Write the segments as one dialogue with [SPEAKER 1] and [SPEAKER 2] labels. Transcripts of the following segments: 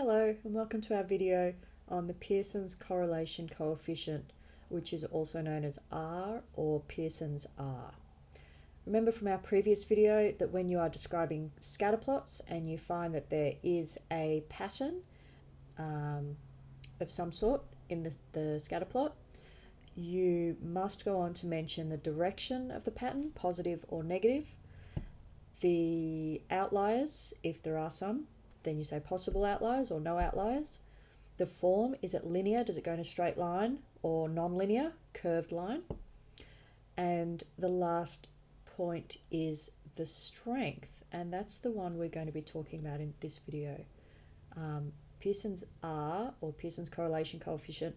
[SPEAKER 1] Hello and welcome to our video on the Pearson's correlation coefficient, which is also known as R or Pearson's R. Remember from our previous video that when you are describing scatter plots and you find that there is a pattern of some sort in the scatter plot, you must go on to mention the direction of the pattern, positive or negative, the outliers, if there are some, then you say possible outliers or no outliers. The form, is it linear? Does it go in a straight line or non-linear, curved line? And the last point is the strength, and that's the one we're going to be talking about in this video. Pearson's R, or Pearson's correlation coefficient,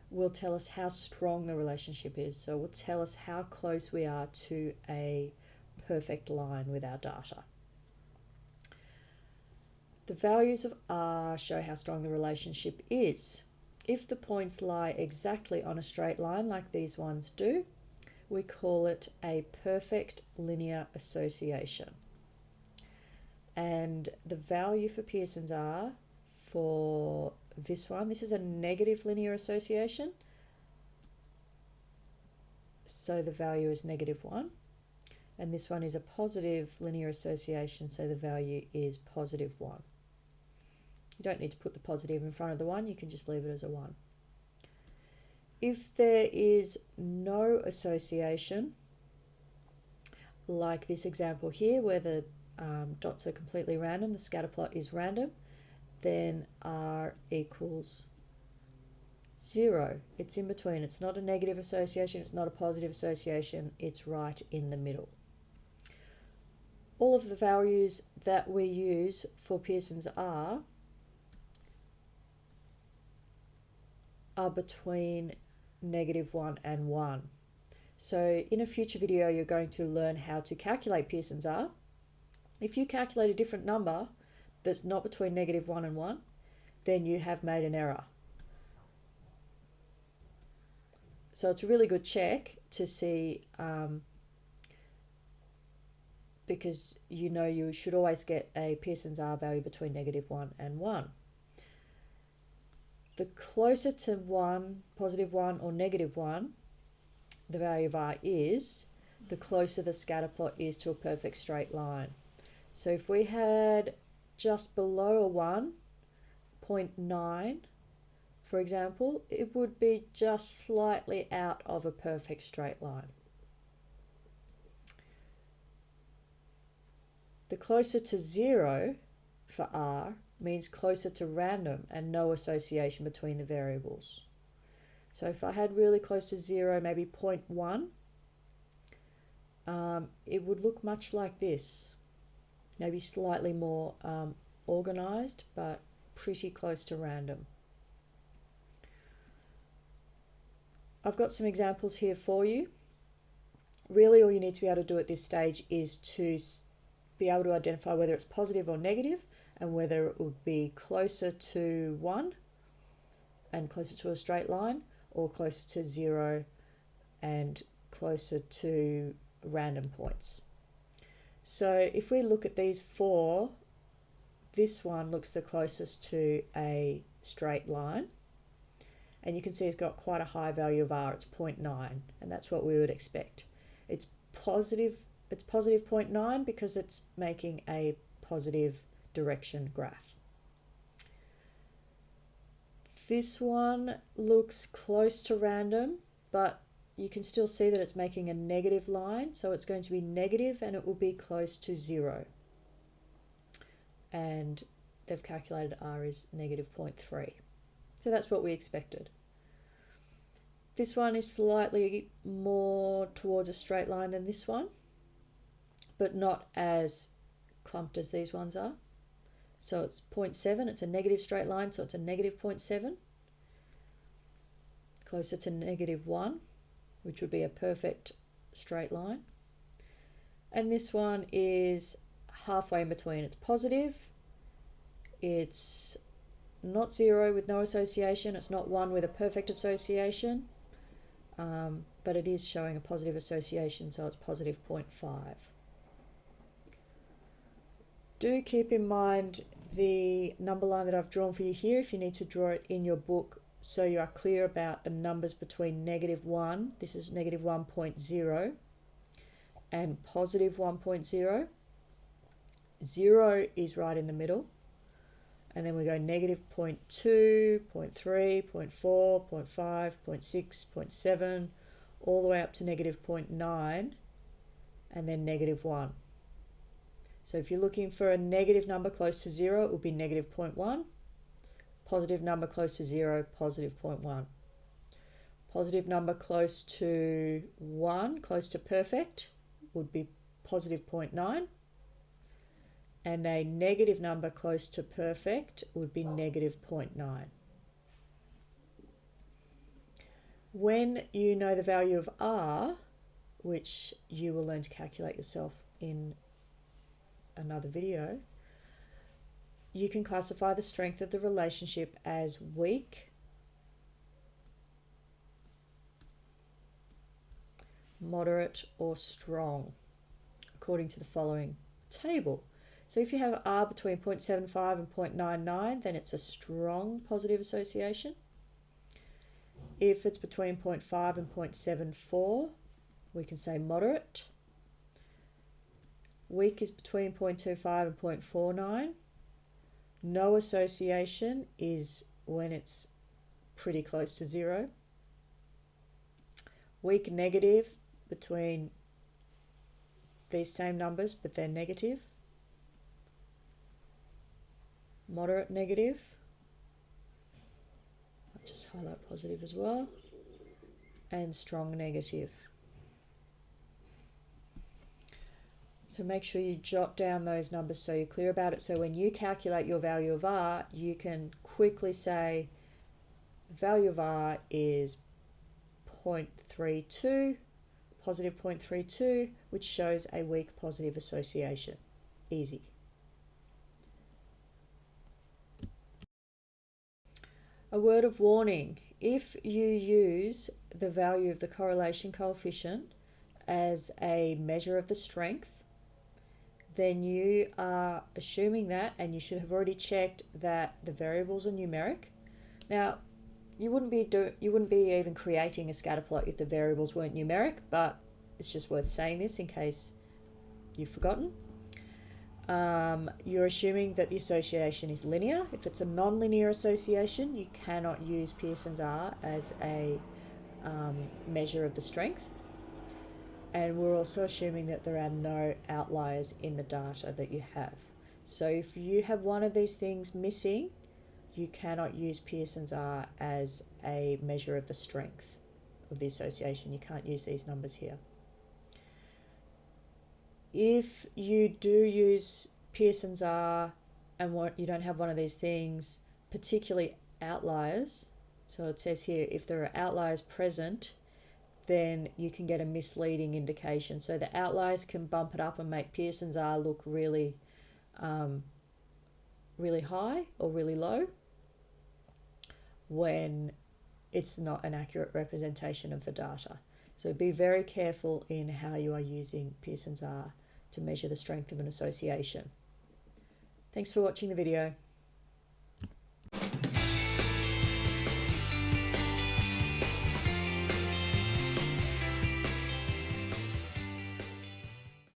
[SPEAKER 1] will tell us how strong the relationship is. So it will tell us how close we are to a perfect line with our data. The values of R show how strong the relationship is. If the points lie exactly on a straight line like these ones do, we call it a perfect linear association. And the value for Pearson's R for this one, this is a negative linear association, so the value is -1. And this one is a positive linear association, so the value is +1. You don't need to put the positive in front of the 1, you can just leave it as a 1. If there is no association, like this example here where the dots are completely random, the scatter plot is random, then R equals 0. It's in between. It's not a negative association, it's not a positive association, it's right in the middle. All of the values that we use for Pearson's R are between -1 and 1. So in a future video you're going to learn how to calculate Pearson's R. If you calculate a different number that's not between -1 and 1, then you have made an error. So it's a really good check to see, because you should always get a Pearson's R value between -1 and 1. The closer to 1, +1 or -1, the value of R is, the closer the scatter plot is to a perfect straight line. So if we had just below a 1, 0.9, for example, it would be just slightly out of a perfect straight line. The closer to 0 for R means closer to random and no association between the variables. So if I had really close to 0, maybe 0.1, it would look much like this. Maybe slightly more organized, but pretty close to random. I've got some examples here for you. Really all you need to be able to do at this stage is to be able to identify whether it's positive or negative, and whether it would be closer to 1 and closer to a straight line, or closer to 0 and closer to random points. So if we look at these 4, this one looks the closest to a straight line, and you can see it's got quite a high value of R. It's 0.9, and that's what we would expect. It's positive 0.9 because it's making a positive direction graph. This one looks close to random, but you can still see that it's making a negative line, so it's going to be negative and it will be close to 0. And they've calculated R is -0.3. So that's what we expected. This one is slightly more towards a straight line than this one, but not as clumped as these ones are. So it's 0.7, it's a negative straight line, so it's a -0.7. Closer to -1, which would be a perfect straight line. And this one is halfway in between. It's positive, it's not 0 with no association, it's not 1 with a perfect association, but it is showing a positive association, so it's +0.5. Do keep in mind the number line that I've drawn for you here if you need to draw it in your book so you are clear about the numbers between -1, this is -1.0, and positive 1.0. 0 is right in the middle. And then we go -0.2, 0.3, 0.4, 0.5, 0.6, 0.7, all the way up to -0.9, and then -1. So if you're looking for a negative number close to 0, it would be -0.1. Positive number close to 0, positive 0.1. Positive number close to 1, close to perfect, would be positive 0.9. And a negative number close to perfect would be -0.9. When you know the value of R, which you will learn to calculate yourself in another video, you can classify the strength of the relationship as weak, moderate, or strong, according to the following table. So if you have R between 0.75 and 0.99, then it's a strong positive association. If it's between 0.5 and 0.74, we can say moderate. Weak is between 0.25 and 0.49. No association is when it's pretty close to 0. Weak negative between these same numbers, but they're negative. Moderate negative, I'll just highlight positive as well, and strong negative. So make sure you jot down those numbers so you're clear about it. So when you calculate your value of R, you can quickly say the value of R is 0.32, positive 0.32, which shows a weak positive association. Easy. A word of warning: if you use the value of the correlation coefficient as a measure of the strength, then you are assuming that, and you should have already checked that the variables are numeric. Now, you wouldn't be even creating a scatter plot if the variables weren't numeric, but it's just worth saying this in case you've forgotten. You're assuming that the association is linear. If it's a non-linear association, you cannot use Pearson's R as a measure of the strength. And we're also assuming that there are no outliers in the data that you have. So if you have one of these things missing, you cannot use Pearson's R as a measure of the strength of the association. You can't use these numbers here. If you do use Pearson's R and you don't have one of these things, particularly outliers, so it says here if there are outliers present, then you can get a misleading indication. So the outliers can bump it up and make Pearson's R look really, really high or really low when it's not an accurate representation of the data. So be very careful in how you are using Pearson's R to measure the strength of an association. Thanks for watching the video.